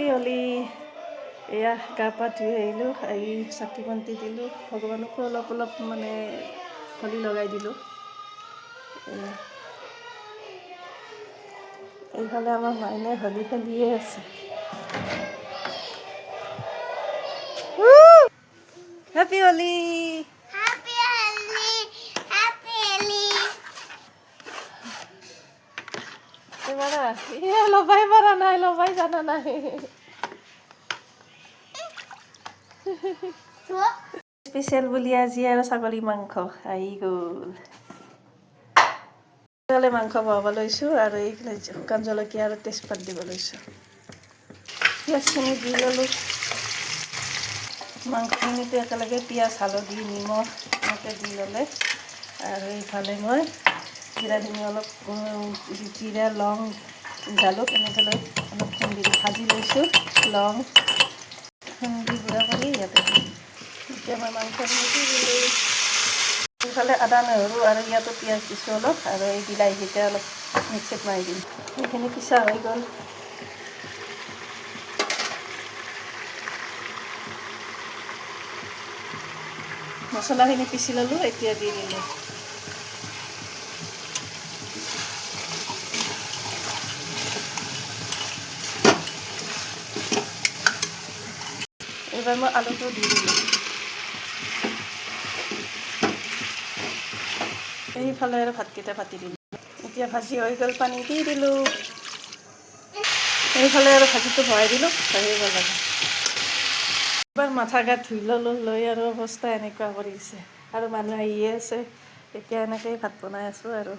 Happy Holi. এয়া গা পা ধুই আহিলোঁ, আহি চাকি বন্তি দিলোঁ, ভগৱানকো অলপ অলপ মানে হোলি লগাই দিলোঁ। এইফালে আমাৰ মাইনে হোলি খেলিয়ে আছে। হেপী হোলি। লবাই পৰা নাই, লবাই জানা নাই। স্পেচিয়েল বুলি আজি আৰু ছাগলী মাংস আহি গ'ল। মাংস বহাব লৈছোঁ আৰু এই শুকান জলকীয়া আৰু তেজপাত দিব লৈছোঁ। পিঁয়াজখিনি দি ল'লোঁ। মাংসখিনিতো একেলগে পিঁয়াজ হালধি নিমখ এনেকৈ দি ল'লে আৰু এইফালে মই জিৰাখিনি অলপ জিৰা লং জালুক এনেকৈ লৈ অলপ খুন্দি ভাজি লৈছোঁ। লং খুন্দি গুড়া কৰি ইয়াতে এতিয়া মই মাংসখিনি দি দিলোঁ। এইফালে আদা নহৰু আৰু ইয়াতো পিঁয়াজ দিছোঁ অলপ, আৰু এই বিলাহীকেইটা অলপ মিক্সিত মাৰি দিম। সেইখিনি পিছা হৈ গ'ল। মছলাখিনি পিচি ল'লোঁ, এতিয়া দি দিলোঁ। এইবাৰ মই আলুটো দি দিলোঁ। এইফালে আৰু ভাতকেইটা পাতি দিলোঁ। এতিয়া ভাজি হৈ গ'ল, পানী দি দিলোঁ। এইফালে আৰু ভাজিটো ভৰাই দিলোঁ, হৈ গ'ল আৰু। এবাৰ মাথা গা ধুই ল'লোঁ, লৈ আৰু অৱস্থা এনেকুৱা কৰিছে। আৰু মানুহ আহিয়ে আছে, এতিয়া এনেকৈয়ে ভাত বনাই আছোঁ আৰু।